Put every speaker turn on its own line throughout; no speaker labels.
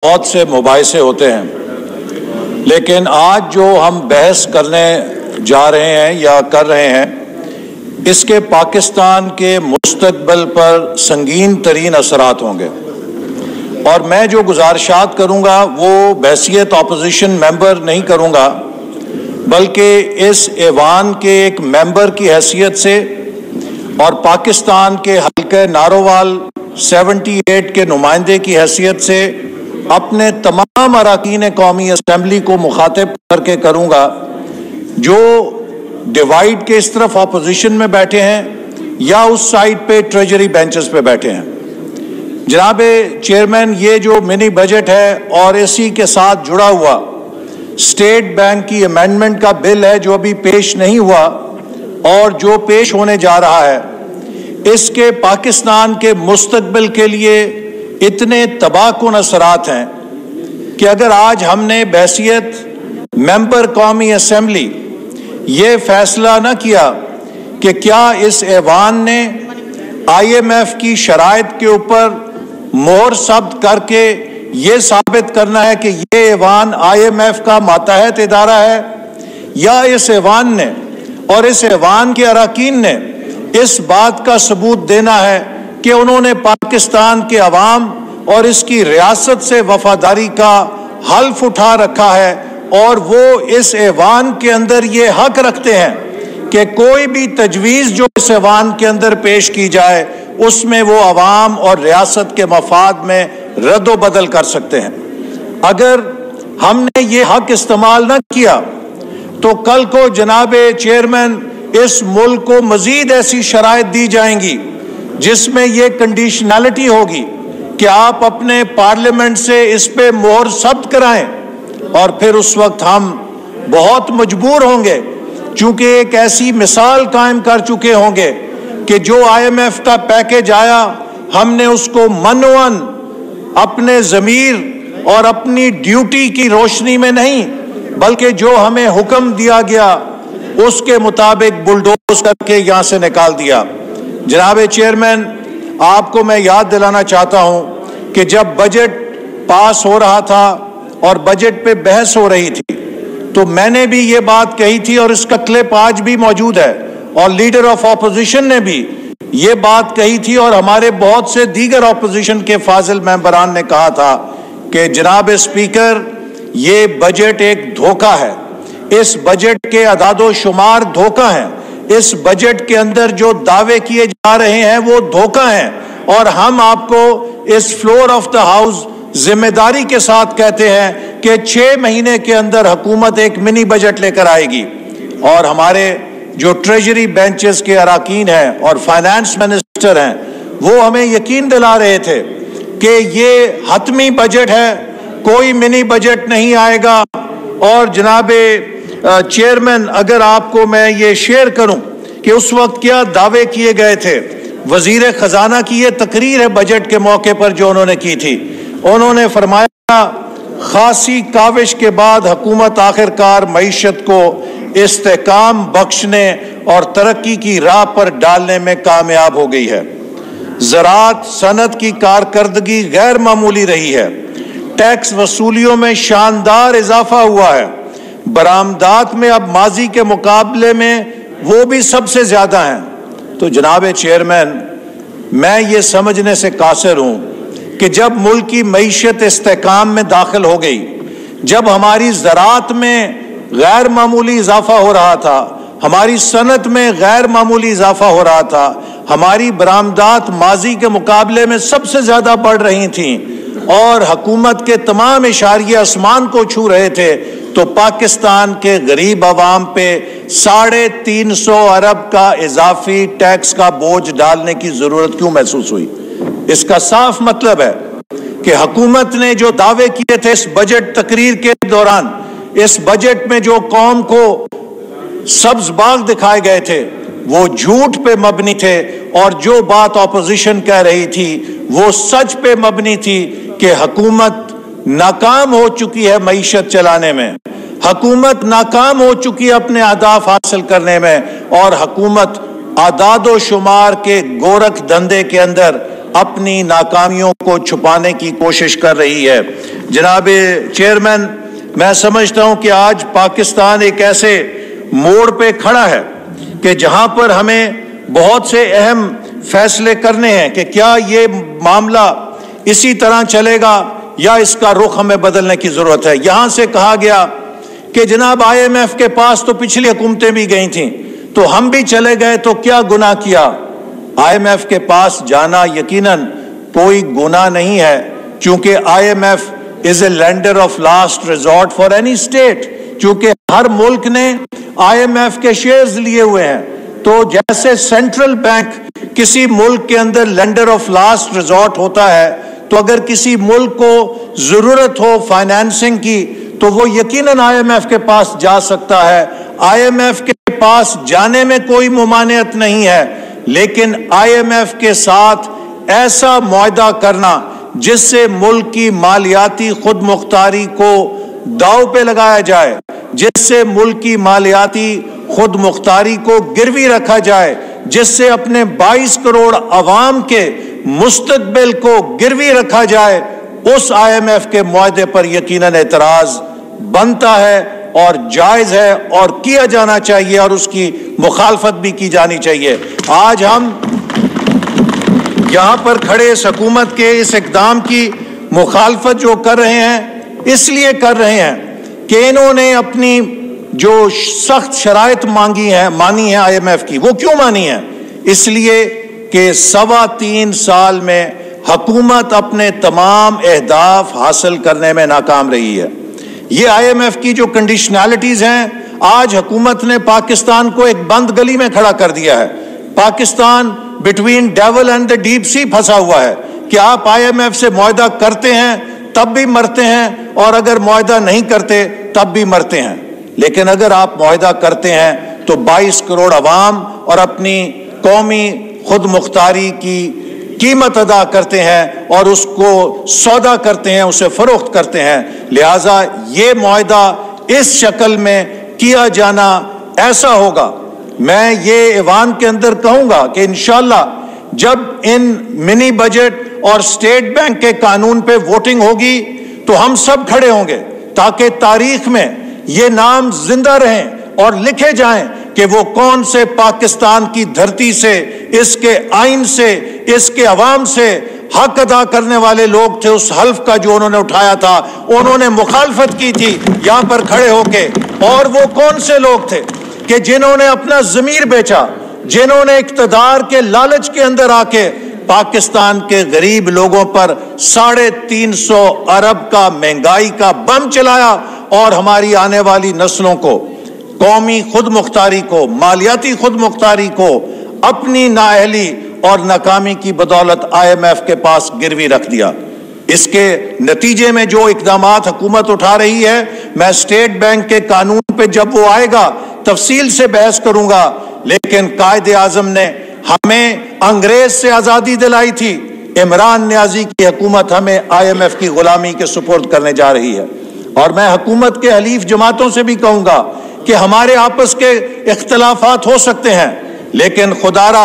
بہت سے مباحثے ہوتے ہیں، لیکن آج جو ہم بحث کرنے جا رہے ہیں یا کر رہے ہیں، اس کے پاکستان کے مستقبل پر سنگین ترین اثرات ہوں گے، اور میں جو گزارشات کروں گا وہ بحیثیت اپوزیشن ممبر نہیں کروں گا، بلکہ اس ایوان کے ایک ممبر کی حیثیت سے اور پاکستان کے حلقہ نارووال 78 کے نمائندے کی حیثیت سے اپنے تمام اراکین قومی اسمبلی کو مخاطب کر کے کروں گا، جو ڈیوائیڈ کے اس طرف اپوزیشن میں بیٹھے ہیں یا اس سائڈ پہ ٹریجری بینچز پہ بیٹھے ہیں۔ جناب چیئرمین، یہ جو منی بجٹ ہے اور اسی کے ساتھ جڑا ہوا اسٹیٹ بینک کی امینڈمنٹ کا بل ہے جو ابھی پیش نہیں ہوا اور جو پیش ہونے جا رہا ہے، اس کے پاکستان کے مستقبل کے لیے اتنے تباہ کن اثرات ہیں کہ اگر آج ہم نے بحیثیت ممبر قومی اسمبلی یہ فیصلہ نہ کیا کہ کیا اس ایوان نے IMF کی شرائط کے اوپر مہر ثبت کر کے یہ ثابت کرنا ہے کہ یہ ایوان IMF کا ماتحت ادارہ ہے، یا اس ایوان نے اور اس ایوان کے اراکین نے اس بات کا ثبوت دینا ہے کہ انہوں نے پاکستان کے عوام اور اس کی ریاست سے وفاداری کا حلف اٹھا رکھا ہے، اور وہ اس ایوان کے اندر یہ حق رکھتے ہیں کہ کوئی بھی تجویز جو اس ایوان کے اندر پیش کی جائے اس میں وہ عوام اور ریاست کے مفاد میں رد و بدل کر سکتے ہیں۔ اگر ہم نے یہ حق استعمال نہ کیا تو کل کو جناب چیئرمین اس ملک کو مزید ایسی شرائط دی جائیں گی جس میں یہ کنڈیشنلٹی ہوگی کہ آپ اپنے پارلیمنٹ سے اس پہ مہر ثبت کرائیں، اور پھر اس وقت ہم بہت مجبور ہوں گے، چونکہ ایک ایسی مثال قائم کر چکے ہوں گے کہ جو IMF کا پیکج آیا ہم نے اس کو منوان اپنے ضمیر اور اپنی ڈیوٹی کی روشنی میں نہیں بلکہ جو ہمیں حکم دیا گیا اس کے مطابق بلڈوز کر کے یہاں سے نکال دیا۔ جناب چیئرمین، آپ کو میں یاد دلانا چاہتا ہوں کہ جب بجٹ پاس ہو رہا تھا اور بجٹ پہ بحث ہو رہی تھی تو میں نے بھی یہ بات کہی تھی، اور اس کا کلپ آج بھی موجود ہے، اور لیڈر آف اپوزیشن نے بھی یہ بات کہی تھی، اور ہمارے بہت سے دیگر اپوزیشن کے فاضل ممبران نے کہا تھا کہ جناب اسپیکر، یہ بجٹ ایک دھوکہ ہے، اس بجٹ کے اعداد و شمار دھوکہ ہیں، اس بجٹ کے اندر جو دعوے کیے جا رہے ہیں وہ دھوکہ ہیں، اور ہم آپ کو اس فلور آف دا ہاؤس ذمہ داری کے ساتھ کہتے ہیں کہ 6 مہینے کے اندر حکومت ایک منی بجٹ لے کر آئے گی۔ اور ہمارے جو ٹریجری بینچز کے اراکین ہیں اور فائنانس منسٹر ہیں وہ ہمیں یقین دلا رہے تھے کہ یہ حتمی بجٹ ہے، کوئی منی بجٹ نہیں آئے گا۔ اور جناب چیئرمین، اگر آپ کو میں یہ شیئر کروں کہ اس وقت کیا دعوے کیے گئے تھے، وزیر خزانہ کی یہ تقریر ہے بجٹ کے موقع پر جو انہوں نے کی تھی، انہوں نے فرمایا خاصی کاوش کے بعد حکومت آخرکار معیشت کو استحکام بخشنے اور ترقی کی راہ پر ڈالنے میں کامیاب ہو گئی ہے۔ زراعت صنعت کی کارکردگی غیر معمولی رہی ہے، ٹیکس وصولیوں میں شاندار اضافہ ہوا ہے، برآمدات میں اب ماضی کے مقابلے میں وہ بھی سب سے زیادہ ہیں۔ تو جناب چیئرمین، میں یہ سمجھنے سے قاصر ہوں کہ جب ملک کی معیشت استحکام میں داخل ہو گئی، جب ہماری زراعت میں غیر معمولی اضافہ ہو رہا تھا، ہماری صنعت میں غیر معمولی اضافہ ہو رہا تھا، ہماری برآمدات ماضی کے مقابلے میں سب سے زیادہ بڑھ رہی تھیں، اور حکومت کے تمام اشاریے آسمان کو چھو رہے تھے، تو پاکستان کے غریب عوام پہ 350 ارب کا اضافی ٹیکس کا بوجھ ڈالنے کی ضرورت کیوں محسوس ہوئی؟ اس کا صاف مطلب ہے کہ حکومت نے جو دعوے کیے تھے اس بجٹ تقریر کے دوران، اس بجٹ میں جو قوم کو سبز باغ دکھائے گئے تھے وہ جھوٹ پہ مبنی تھے، اور جو بات اپوزیشن کہہ رہی تھی وہ سچ پہ مبنی تھی کہ حکومت ناکام ہو چکی ہے معیشت چلانے میں، حکومت ناکام ہو چکی ہے اپنے اہداف حاصل کرنے میں، اور حکومت اعداد و شمار کے گورکھ دھندے کے اندر اپنی ناکامیوں کو چھپانے کی کوشش کر رہی ہے۔ جناب چیئرمین، میں سمجھتا ہوں کہ آج پاکستان ایک ایسے موڑ پہ کھڑا ہے کہ جہاں پر ہمیں بہت سے اہم فیصلے کرنے ہیں کہ کیا یہ معاملہ اسی طرح چلے گا یا اس کا رخ ہمیں بدلنے کی ضرورت ہے۔ یہاں سے کہا گیا کہ جناب IMF کے پاس تو پچھلی حکومتیں بھی گئی تھیں تو ہم بھی چلے گئے تو کیا گناہ کیا۔ IMF کے پاس جانا یقیناً کوئی گناہ نہیں ہے، چونکہ IMF is a lender of last resort for any state، چونکہ ہر ملک نے IMF کے شیئرز لیے ہوئے ہیں، تو جیسے سینٹرل بینک کسی ملک کے اندر لینڈر آف لاسٹ ریزورٹ ہوتا ہے، تو اگر کسی ملک کو ضرورت ہو فائنینسنگ کی تو وہ یقیناً IMF کے پاس جا سکتا ہے۔ IMF کے پاس جانے میں کوئی ممانعت نہیں ہے، لیکن IMF کے ساتھ ایسا معاہدہ کرنا جس سے ملک کی مالیاتی خود مختاری کو داؤ پہ لگایا جائے، جس سے ملک کی مالیاتی خود مختاری کو گروی رکھا جائے، جس سے اپنے 22 کروڑ عوام کے مستقبل کو گروی رکھا جائے، اس IMF کے معاہدے پر یقیناً اعتراض بنتا ہے اور جائز ہے اور کیا جانا چاہیے اور اس کی مخالفت بھی کی جانی چاہیے۔ آج ہم یہاں پر کھڑے اس حکومت کے اس اقدام کی مخالفت جو کر رہے ہیں اس لیے کر رہے ہیں کہ انہوں نے اپنی جو سخت شرائط مانی ہے IMF کی، وہ کیوں مانی ہے؟ اس لیے کہ 3.25 سال میں حکومت اپنے تمام اہداف حاصل کرنے میں ناکام رہی ہے۔ یہ IMF کی جو کنڈیشنالٹیز ہیں، آج حکومت نے پاکستان کو ایک بند گلی میں کھڑا کر دیا ہے۔ Pakistan between devil and the deep sea پھنسا ہوا ہے کہ آپ IMF سے معاہدہ کرتے ہیں تب بھی مرتے ہیں اور اگر معاہدہ نہیں کرتے تب بھی مرتے ہیں۔ لیکن اگر آپ معاہدہ کرتے ہیں تو 22 کروڑ عوام اور اپنی قومی خود مختاری کی قیمت ادا کرتے ہیں اور اس کو سودا کرتے ہیں، اسے فروخت کرتے ہیں۔ لہٰذا یہ معاہدہ اس شکل میں کیا جانا ایسا ہوگا۔ میں یہ ایوان کے اندر کہوں گا کہ انشاءاللہ جب ان منی بجٹ اور اسٹیٹ بینک کے قانون پہ ووٹنگ ہوگی تو ہم سب کھڑے ہوں گے تاکہ تاریخ میں یہ نام زندہ رہیں اور لکھے جائیں کہ وہ کون سے پاکستان کی دھرتی سے، اس کے آئین سے، اس کے عوام سے حق ادا کرنے والے لوگ تھے۔ اس حلف کا جو انہوں نے اٹھایا تھا، انہوں نے مخالفت کی تھی یہاں پر کھڑے ہو کے، اور وہ کون سے لوگ تھے کہ جنہوں نے اپنا ضمیر بیچا، جنہوں نے اقتدار کے لالچ کے اندر آ کے پاکستان کے غریب لوگوں پر 350 ارب کا مہنگائی کا بم چلایا اور ہماری آنے والی نسلوں کو، قومی خود مختاری کو، مالیاتی خود مختاری کو اپنی نااہلی اور ناکامی کی بدولت IMF کے پاس گروی رکھ دیا۔ اس کے نتیجے میں جو اقدامات حکومت اٹھا رہی ہے، میں اسٹیٹ بینک کے قانون پہ جب وہ آئے گا تفصیل سے بحث کروں گا، لیکن قائد اعظم نے ہمیں انگریز سے آزادی دلائی تھی، عمران نیازی کی حکومت ہمیں IMF کی غلامی کے سپرد کرنے جا رہی ہے۔ اور میں حکومت کے حلیف جماعتوں سے بھی کہوں گا کہ ہمارے آپس کے اختلافات ہو سکتے ہیں، لیکن خدارا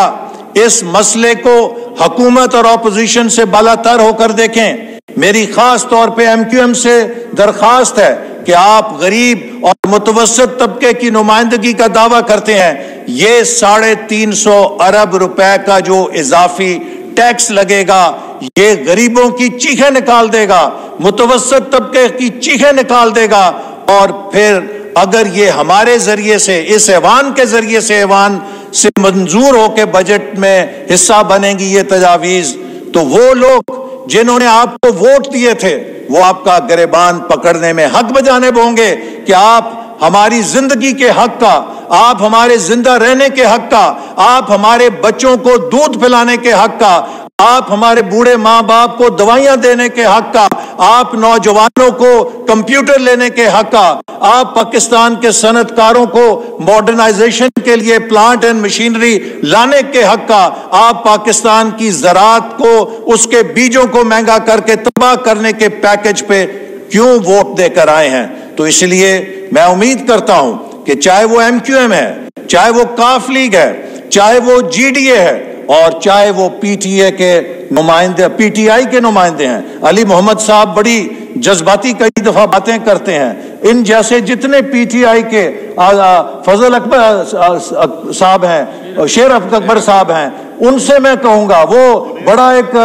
اس مسئلے کو حکومت اور اپوزیشن سے بالاتر ہو کر دیکھیں۔ میری خاص طور پہ MQM سے درخواست ہے کہ آپ غریب اور متوسط طبقے کی نمائندگی کا دعویٰ کرتے ہیں، یہ 350 ارب روپے کا جو اضافی ٹیکس لگے گا یہ غریبوں کی چیخیں نکال دے گا، متوسط طبقے کی چیخیں نکال دے گا، اور پھر اگر یہ ہمارے ذریعے سے، اس ایوان کے ذریعے سے، ایوان سے منظور ہو کے بجٹ میں حصہ بنے گی یہ تجاویز، تو وہ لوگ جنہوں نے آپ کو ووٹ دیے تھے وہ آپ کا گریبان پکڑنے میں حق بجانب ہوں گے کہ آپ ہماری زندگی کے حق کا، آپ ہمارے زندہ رہنے کے حق کا، آپ ہمارے بچوں کو دودھ پلانے کے حق کا، آپ ہمارے بوڑھے ماں باپ کو دوائیاں دینے کے حق کا، آپ نوجوانوں کو کمپیوٹر لینے کے حق کا، آپ پاکستان کے صنعت کاروں کو ماڈرنائزیشن کے لیے پلانٹ اینڈ مشینری لانے کے حق کا، آپ پاکستان کی زراعت کو، اس کے بیجوں کو مہنگا کر کے تباہ کرنے کے پیکج پہ کیوں ووٹ دے کر آئے ہیں؟ تو اس لیے میں امید کرتا ہوں کہ چاہے وہ MQM ہے، چاہے وہ کاف لیگ ہے، چاہے وہ GDA ہے، اور چاہے وہ پی ٹی اے کے نمائندے، پی ٹی آئی کے نمائندے ہیں. علی محمد صاحب بڑی جذباتی کئی دفعہ باتیں کرتے ہیں. ان جیسے جتنے پی ٹی آئی کے فضل اکبر صاحب ہیں، شیر اکبر صاحب ہیں، ان سے میں کہوں گا وہ بڑا ایک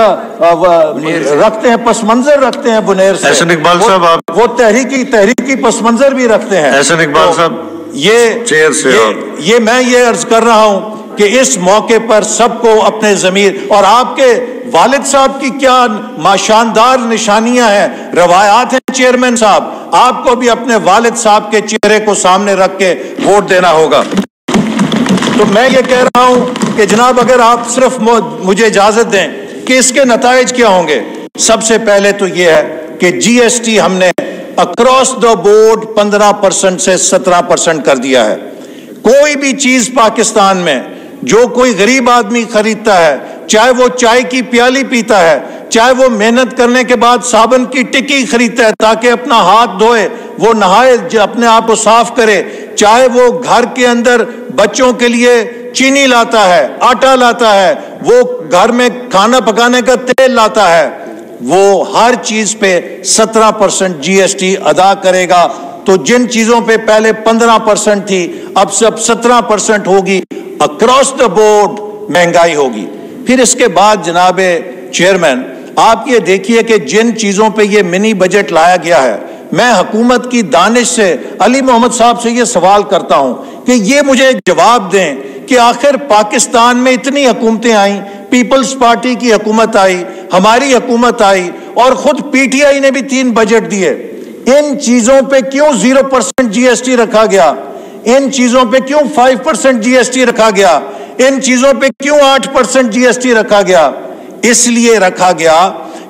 رکھتے ہیں، پس منظر رکھتے ہیں بنیر سے.
احسن اقبال صاحب
وہ تحریکی پس منظر بھی رکھتے ہیں.
احسن اقبال صاحب
یہ میں یہ عرض کر رہا ہوں کہ اس موقع پر سب کو اپنے ضمیر، اور آپ کے والد صاحب کی کیا شاندار نشانیاں ہیں، روایات ہیں چیئرمین صاحب، آپ کو بھی اپنے والد صاحب کے چہرے کو سامنے رکھ کے ووٹ دینا ہوگا. تو میں یہ کہہ رہا ہوں کہ جناب اگر آپ صرف مجھے اجازت دیں کہ اس کے نتائج کیا ہوں گے. سب سے پہلے تو یہ ہے کہ جی ایس ٹی ہم نے اکراس دا بورڈ 15% سے 17% کر دیا ہے. کوئی بھی چیز پاکستان میں جو کوئی غریب آدمی خریدتا ہے، چاہے وہ چائے کی پیالی پیتا ہے، چاہے وہ محنت کرنے کے بعد صابن کی ٹکی خریدتا ہے تاکہ اپنا ہاتھ دھوئے، وہ نہائے، اپنے آپ کو صاف کرے، چاہے وہ گھر کے اندر بچوں کے لیے چینی لاتا ہے، آٹا لاتا ہے، وہ گھر میں کھانا پکانے کا تیل لاتا ہے، وہ ہر چیز پہ 17% جی ایس ٹی ادا کرے گا. تو جن چیزوں پہ پہلے 15% تھی اب سب 17% ہوگی. اکراس دا بورڈ مہنگائی ہوگی. پھر اس کے بعد جناب چیئرمین آپ یہ دیکھیے کہ جن چیزوں پہ یہ منی بجٹ لایا گیا ہے، میں حکومت کی دانش سے علی محمد صاحب سے یہ سوال کرتا ہوں کہ یہ مجھے جواب دیں کہ آخر پاکستان میں اتنی حکومتیں آئیں، پیپلز پارٹی کی حکومت آئی، ہماری حکومت آئی، اور خود پی ٹی آئی نے بھی 3 بجٹ دیے، ان چیزوں پہ کیوں 0% جی ایس ٹی رکھا گیا؟ ان چیزوں پہ کیوں 5% جی ایس ٹی رکھا گیا؟ ان چیزوں پہ کیوں 8% جی ایس ٹی رکھا گیا؟ اس لیے رکھا گیا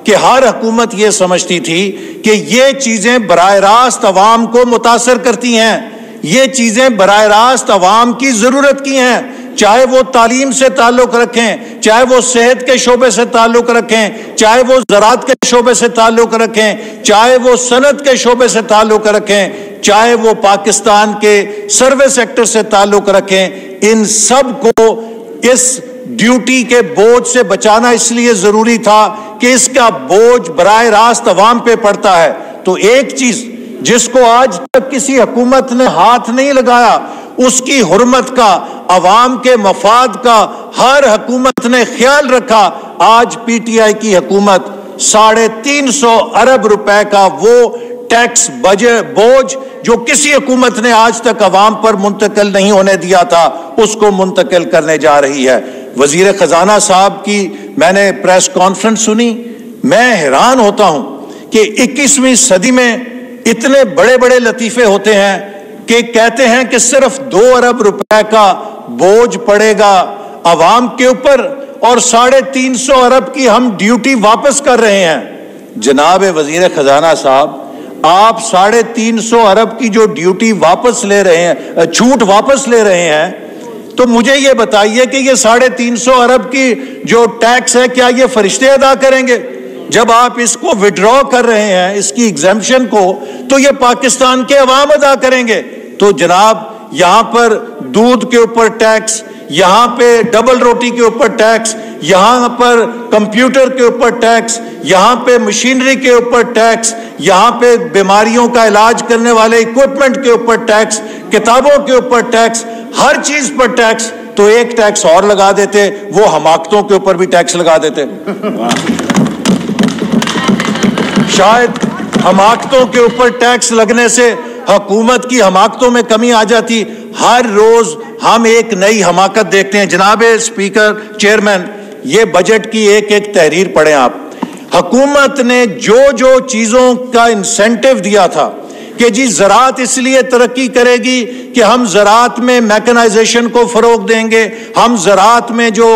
کہ ہر حکومت یہ سمجھتی تھی کہ یہ چیزیں براہ راست عوام کو متاثر کرتی ہیں، یہ چیزیں براہ راست عوام کی ضرورت کی ہیں، چاہے وہ تعلیم سے تعلق رکھیں، چاہے وہ صحت کے شعبے سے تعلق رکھیں، چاہے وہ زراعت کے شعبے سے تعلق رکھیں، چاہے وہ صنعت کے شعبے سے تعلق رکھیں، چاہے وہ پاکستان کے سروس سیکٹر سے تعلق رکھیں. ان سب کو اس ڈیوٹی کے بوجھ سے بچانا اس لیے ضروری تھا کہ اس کا بوجھ براہ راست عوام پہ پڑتا ہے. تو ایک چیز جس کو آج تک کسی حکومت نے ہاتھ نہیں لگایا، اس کی حرمت کا، عوام کے مفاد کا ہر حکومت نے خیال رکھا. آج پی ٹی آئی کی حکومت 350 ارب روپے کا وہ ٹیکس بوجھ جو کسی حکومت نے آج تک عوام پر منتقل نہیں ہونے دیا تھا، اس کو منتقل کرنے جا رہی ہے. وزیر خزانہ صاحب کی میں نے پریس کانفرنس سنی، میں حیران ہوتا ہوں کہ 21ویں صدی میں اتنے بڑے بڑے لطیفے ہوتے ہیں کہ کہتے ہیں کہ صرف 2 ارب روپے کا بوجھ پڑے گا عوام کے اوپر اور 350 ارب کی ہم ڈیوٹی واپس کر رہے ہیں. جناب وزیر خزانہ صاحب، آپ 350 ارب کی جو ڈیوٹی واپس لے رہے ہیں، چھوٹ واپس لے رہے ہیں، تو مجھے یہ بتائیے کہ یہ 350 ارب کی جو ٹیکس ہے کیا یہ فرشتے ادا کریں گے؟ جب آپ اس کو وڈرا کر رہے ہیں، اس کی ایگزیمپشن کو، تو یہ پاکستان کے عوام ادا کریں گے. تو جناب یہاں پر دودھ کے اوپر ٹیکس، یہاں پہ ڈبل روٹی کے اوپر ٹیکس، یہاں پر کمپیوٹر کے اوپر ٹیکس، یہاں پہ مشینری کے اوپر ٹیکس، یہاں پہ بیماریوں کا علاج کرنے والے اکوپمنٹ کے اوپر ٹیکس، کتابوں کے اوپر ٹیکس، ہر چیز پر ٹیکس. تو ایک ٹیکس اور لگا دیتے، وہ حماقتوں کے اوپر بھی ٹیکس لگا دیتے. شاید حماقتوں کے اوپر ٹیکس لگنے سے حکومت کی حماقتوں میں کمی آ جاتی. ہر روز ہم ایک نئی حماقت دیکھتے ہیں. جناب اسپیکر، چیئرمین، یہ بجٹ کی ایک ایک تحریر پڑھیں آپ. حکومت نے جو چیزوں کا انسینٹیو دیا تھا کہ جی زراعت اس لیے ترقی کرے گی کہ ہم زراعت میں میکنائزیشن کو فروغ دیں گے، ہم زراعت میں جو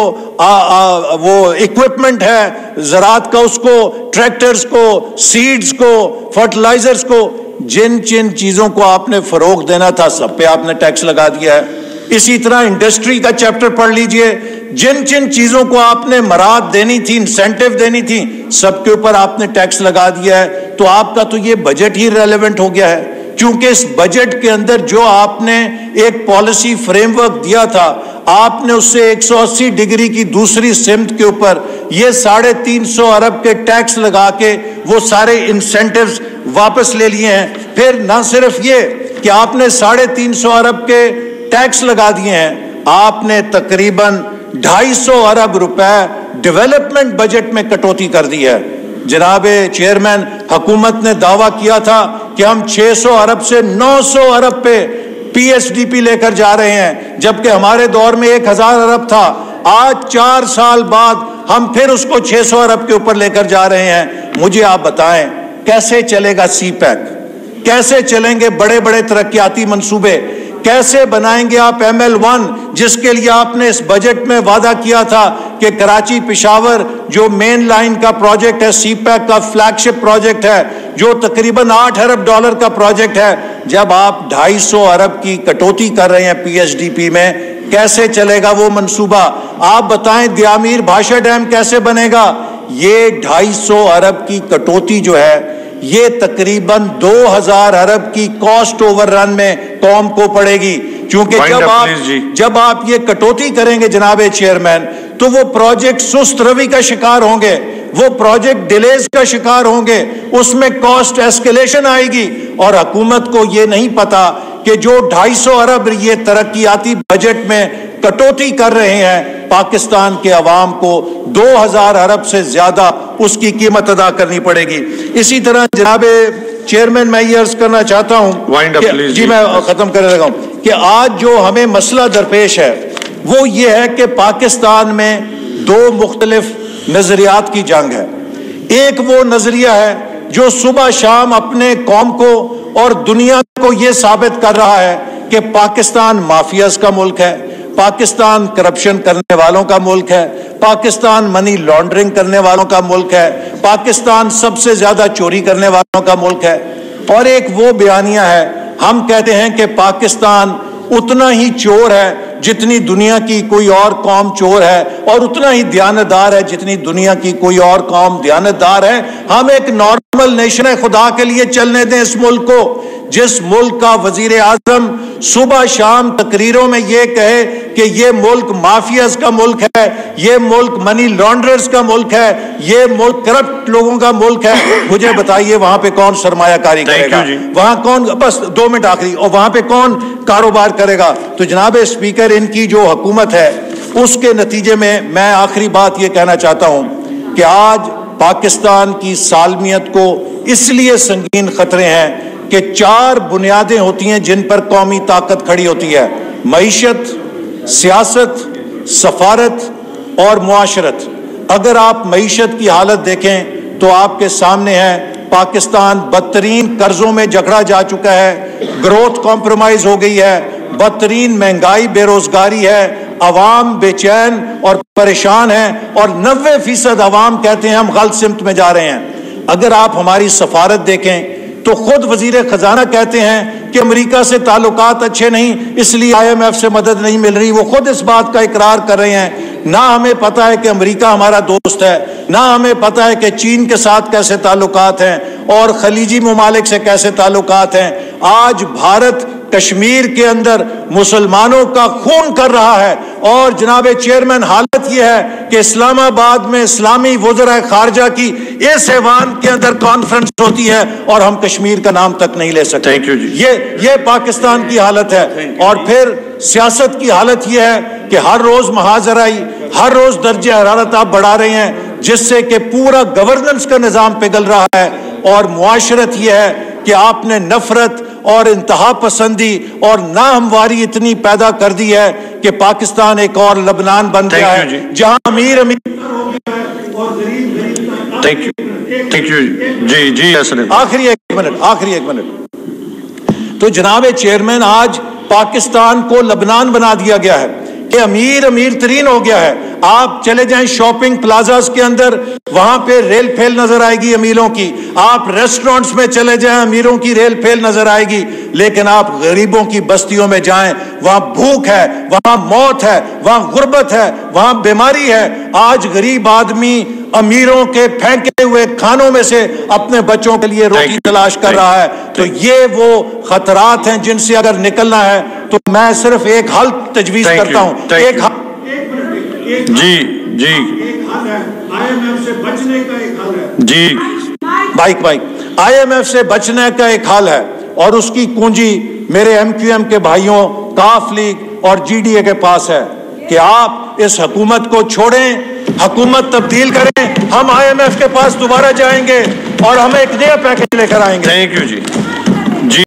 وہ اکوپمنٹ ہے زراعت کا، اس کو، ٹریکٹرز کو، سیڈز کو، فرٹیلائزرز کو، جن چیزوں کو آپ نے فروغ دینا تھا سب پہ آپ نے ٹیکس لگا دیا ہے. اسی طرح انڈسٹری کا چیپٹر پڑھ لیجئے، جن چیزوں کو آپ نے مراد دینی تھی، انسینٹیو دینی تھی، سب کے اوپر آپ نے ٹیکس لگا دیا ہے. تو آپ کا تو یہ بجٹ ہی ریلیونٹ ہو گیا ہے، کیونکہ اس بجٹ کے اندر جو آپ نے ایک پالیسی فریم ورک دیا تھا، آپ نے اس سے 180 ڈگری کی دوسری سمت کے اوپر یہ 350 ارب کے ٹیکس لگا کے وہ سارے انسینٹیوز واپس لے لیے ہیں. پھر نہ صرف یہ کہ آپ نے 350 ارب کے ٹیکس لگا دیے ہیں, آپ نے تقریباً 250 ارب روپے ڈیولپمنٹ بجٹ میں کٹوتی کر دی ہے. جناب چیئرمین, حکومت نے دعویٰ کیا تھا کہ ہم 600 ارب سے 900 ارب پہ پی ایس ڈی پی لے کر جا رہے ہیں, جبکہ ہمارے دور میں 1000 ارب تھا. آج 4 سال بعد ہم پھر اس کو 600 ارب کے اوپر لے کر جا رہے ہیں. مجھے آپ بتائیں کیسے چلے گا سی پیک, کیسے چلیں گے بڑے بڑے ترقیاتی منصوبے, کیسے بنائیں گے آپ ML1 جس کے لیے آپ نے اس بجٹ میں وعدہ کیا تھا کہ کراچی پشاور جو مین لائن کا پروجیکٹ ہے, سی پیک کا فلیگ شپ پروجیکٹ ہے, جو تقریباً $8 ارب کا پروجیکٹ ہے, جب آپ 250 ارب کی کٹوتی کر رہے ہیں پی ایس ڈی پی میں, کیسے چلے گا وہ منصوبہ؟ آپ بتائیں دیامیر بھاشا ڈیم کیسے بنے گا؟ یہ 250 ارب کی کٹوتی جو ہے یہ تقریباً 2000 ارب کی کاسٹ اوور رن میں قوم کو پڑے گی, کیونکہ جب آپ یہ کٹوتی کریں گے جناب چیئرمین تو وہ پروجیکٹ سست روی کا شکار ہوں گے, وہ پروجیکٹ ڈیلیز کا شکار ہوں گے, اس میں کاسٹ ایسکیلیشن آئے گی. اور حکومت کو یہ نہیں پتا کہ جو 250 ارب یہ ترقیاتی بجٹ میں کٹوتی کر رہے ہیں, پاکستان کے عوام کو 2000 ارب سے زیادہ اس کی قیمت ادا کرنی پڑے گی. اسی طرح جناب چیئرمین میں یہ عرض کرنا چاہتا ہوں جی میں ختم کرنے لگا ہوں کہ آج جو ہمیں مسئلہ درپیش ہے وہ یہ ہے کہ پاکستان میں 2 مختلف نظریات کی جنگ ہے. ایک وہ نظریہ ہے جو صبح شام اپنے قوم کو اور دنیا کو یہ ثابت کر رہا ہے کہ پاکستان مافیاز کا ملک ہے, پاکستان کرپشن کرنے والوں کا ملک ہے, پاکستان منی لانڈرنگ کرنے والوں کا ملک ہے, پاکستان سب سے زیادہ چوری کرنے والوں کا ملک ہے. اور ایک وہ بیانیہ ہے, ہم کہتے ہیں کہ پاکستان اتنا ہی چور ہے جتنی دنیا کی کوئی اور قوم چور ہے, اور اتنا ہی دیانتدار ہے جتنی دنیا کی کوئی اور قوم دیانتدار ہے. ہم ایک نارمل نیشن خدا کے لیے چلنے دیں اس ملک کو, جس ملک کا وزیر اعظم صبح شام تقریروں میں یہ کہے کہ یہ ملک مافیاز کا ملک ہے, یہ ملک منی لانڈررز کا ملک ہے, یہ ملک کرپٹ لوگوں کا ملک ہے. مجھے بتائیے وہاں پہ کون سرمایہ کاری کرے گا, وہاں کون, بس 2 منٹ آخری, اور وہاں پہ کون کاروبار کرے گا؟ تو جناب اسپیکر, ان کی جو حکومت ہے اس کے نتیجے میں آخری بات یہ کہنا چاہتا ہوں کہ آج پاکستان کی سالمیت کو اس لیے سنگین خطرے ہیں کہ 4 بنیادیں ہوتی ہیں جن پر قومی طاقت کھڑی ہوتی ہے: معیشت, سیاست, سفارت اور معاشرت. اگر آپ معیشت کی حالت دیکھیں تو آپ کے سامنے ہے پاکستان بدترین قرضوں میں جکڑا جا چکا ہے, گروتھ کمپرومائز ہو گئی ہے, بدترین مہنگائی, بے روزگاری ہے, عوام بے چین اور پریشان ہیں, اور 90% عوام کہتے ہیں ہم غلط سمت میں جا رہے ہیں. اگر آپ ہماری سفارت دیکھیں تو خود وزیر خزانہ کہتے ہیں کہ امریکہ سے تعلقات اچھے نہیں, اس لیے IMF سے مدد نہیں مل رہی. وہ خود اس بات کا اقرار کر رہے ہیں. نہ ہمیں پتہ ہے کہ امریکہ ہمارا دوست ہے, نہ ہمیں پتہ ہے کہ چین کے ساتھ کیسے تعلقات ہیں اور خلیجی ممالک سے کیسے تعلقات ہیں. آج بھارت کشمیر کے اندر مسلمانوں کا خون کر رہا ہے, اور جناب چیئرمین حالت یہ ہے کہ اسلام آباد میں اسلامی وزراء خارجہ کی اس ایوان کے اندر کانفرنس ہوتی ہے اور ہم کشمیر کا نام تک نہیں لے سکتے. یہ پاکستان کی حالت ہے. اور پھر سیاست کی حالت یہ ہے کہ ہر روز محاذرائی, ہر روز درجہ حرارت آپ بڑھا رہے ہیں, جس سے کہ پورا گورننس کا نظام پگھل رہا ہے. اور معاشرت یہ ہے کہ آپ نے نفرت اور انتہا پسندی اور ناہمواری اتنی پیدا کر دی ہے کہ پاکستان ایک اور لبنان بن گیا ہے جہاں امیر اور غریب. آخری ایک منٹ. تو جناب چیئرمین, آج پاکستان کو لبنان بنا دیا گیا ہے کہ امیر ترین ہو گیا ہے. آپ چلے جائیں شاپنگ پلازاز کے اندر, وہاں پہ ریل پھیل نظر آئے گی امیروں کی. آپ ریسٹورنٹس میں چلے جائیں, امیروں کی ریل پھیل نظر آئے گی. لیکن آپ غریبوں کی بستیوں میں جائیں, وہاں بھوک ہے, وہاں موت ہے, وہاں غربت ہے, وہاں بیماری ہے. آج غریب آدمی امیروں کے پھینکے ہوئے کھانوں میں سے اپنے بچوں کے لیے روٹی تلاش کر رہا ہے. تو یہ وہ خطرات ہیں جن سے اگر نکلنا ہے تو تو میں صرف ایک حل تجویز کرتا ہوں. ایک
جی
حل ہے IMF سے بچنے کا ایک حل ہے. جی بائک IMF سے بچنے کا ایک حل ہے اور اس کی کنجی میرے MQM کے بھائیوں کاف لیگ اور GDA کے پاس ہے کہ آپ اس حکومت کو چھوڑیں, حکومت تبدیل کریں, ہم IMF کے پاس دوبارہ جائیں گے اور ہم ایک نیا پیکج لے کر آئیں گے.
Thank you G.